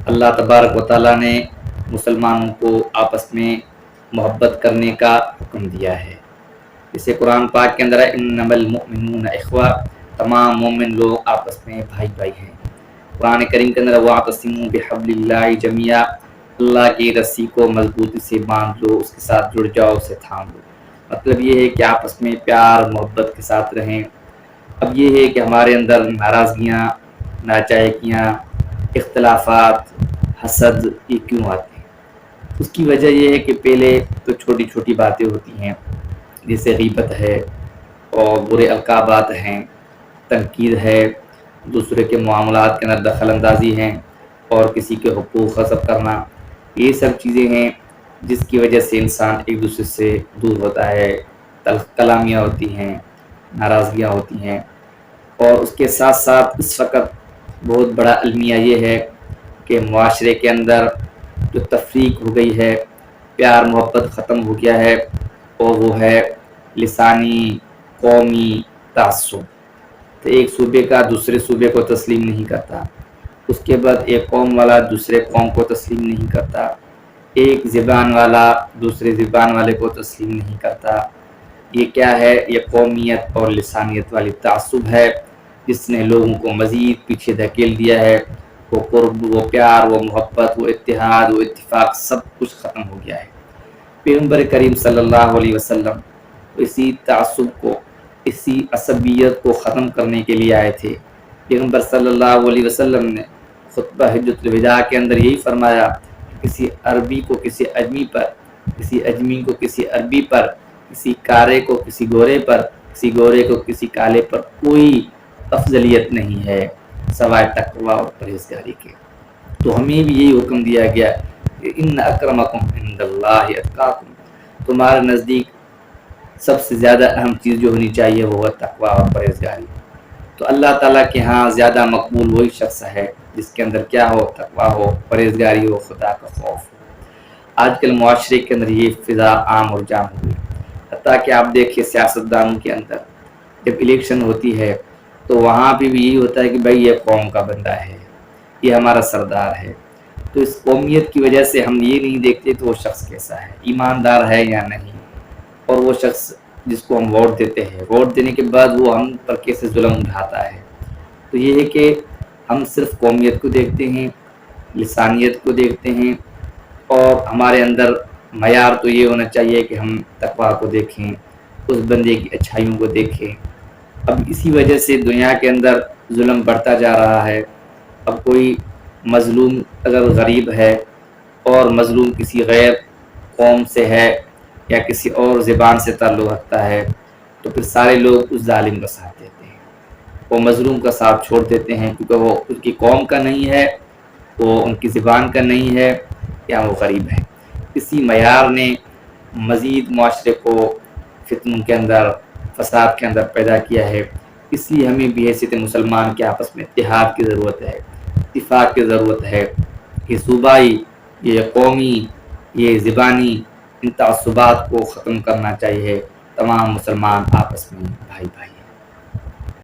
اللہ तबारक व तआला ने मुसलमानों को आपस में मोहब्बत करने का हुक्म दिया है। जैसे कुरान पाक के अंदर है इन्नमल मुमिनून इख्वा, तमाम मोमिन लोग आपस में भाई भाई हैं। कुरान करीम के अंदर वातसिमू बिहब्लिल्लाहि जमिया, अल्लाह की रस्सी को मजबूती से बांध लो, उसके साथ जुड़ जाओ, उसे थाम लो। मतलब ये है कि आपस में प्यार मोहब्बत के साथ रहें। अब ये है कि हमारे अंदर नाराज़गियाँ, नाचायकियाँ, इख्तलाफात, हसद ये क्यों आते हैं? उसकी वजह ये है कि पहले तो छोटी छोटी बातें होती हैं, जैसे गीबत है और बुरे अलकाबात हैं, तनकीद है, दूसरे के मामलात के अंदर दखल अंदाजी हैं और किसी के हुकूक ग़स्ब करना, ये सब चीज़ें हैं जिसकी वजह से इंसान एक दूसरे से दूर होता है, तल्ख़ कलामियाँ होती हैं, नाराज़गियाँ होती हैं। और उसके साथ साथ इस वक्त बहुत बड़ा अलमिया ये है कि मुआशरे के अंदर जो तफरीक हो गई है, प्यार मोहब्बत ख़त्म हो गया है, और वो है लिसानी कौमी तासुब। तो एक सूबे का दूसरे सूबे को तस्लीम नहीं करता, उसके बाद एक कौम वाला दूसरे कौम को तस्लीम नहीं करता, एक ज़बान वाला दूसरे ज़बान वाले को तस्लीम नहीं करता। ये क्या है? ये कौमियत और लिसानियत वाली तासुब है जिसने लोगों को मज़ीद पीछे धकेल दिया है। वो कुर्ब, वो प्यार, वो मोहब्बत, वो इत्तिहाद, वो इत्तिफाक सब कुछ ख़त्म हो गया है। पैगंबर करीम सल्लल्लाहु अलैहि वसल्लम इसी तासुब को, इसी असबियत को ख़त्म करने के लिए आए थे। पैगंबर सल्लल्लाहु अलैहि वसल्लम ने खुतबा हिज्जतुल विदा के अंदर यही फरमाया, किसी अरबी को किसी अजमी पर, किसी अजमी को किसी अरबी पर, किसी कारे को किसी गोरे पर, किसी गोरे को किसी काले पर कोई अफजलियत नहीं है सवाए तकवा और परहेज़गारी के। तो हमें भी यही हुक्म दिया गया कि इन्न अक्रमकुम इंदल्लाहि अत्काकुम, तुम्हारे नज़दीक सबसे ज़्यादा अहम चीज़ जो होनी चाहिए वो है तकवा और परहेज़गारी। तो अल्लाह ताला के यहाँ ज़्यादा मकबूल वही शख्स है जिसके अंदर क्या हो? तकवा हो, परहेज़गारी हो, खुदा का खौफ हो। आजकल मुआशरे के अंदर ये फ़िज़ा आम और जाम हो गई, हत्ता कि आप देखिए सियासतदानों के अंदर जब इलेक्शन होती है तो वहाँ पे भी यही होता है कि भाई ये कौम का बंदा है, ये हमारा सरदार है। तो इस कौमियत की वजह से हम ये नहीं देखते तो वो शख्स कैसा है, ईमानदार है या नहीं, और वो शख्स जिसको हम वोट देते हैं, वोट देने के बाद वो हम पर कैसे जुल्म उठाता है। तो ये है कि हम सिर्फ कौमियत को देखते हैं, लिसानियत को देखते हैं, और हमारे अंदर मयार तो ये होना चाहिए कि हम तकवा को देखें, उस बंदे की अच्छाइयों को देखें। अब इसी वजह से दुनिया के अंदर जुल्म बढ़ता जा रहा है। अब कोई मज़लूम अगर गरीब है और मज़लूम किसी गैर कौम से है या किसी और ज़बान से ताल्लुक़ रखता है तो फिर सारे लोग उस जालिम का साथ देते हैं, वो मज़लूम का साथ छोड़ देते हैं, क्योंकि वो उनकी कौम का नहीं है, वो उनकी ज़बान का नहीं है, या वो गरीब है। इसी मयार ने मज़ीद मुआशरे को फितनों के अंदर, फसाद के अंदर पैदा किया है। इसलिए हमें भी हैसियत मुसलमान के आपस में इत्तेहाद की ज़रूरत है, इत्तिफाक की ज़रूरत है। ये सूबाई, ये कौमी, ये ज़बानी इन तअस्सुबात को ख़त्म करना चाहिए। तमाम मुसलमान आपस में भाई भाई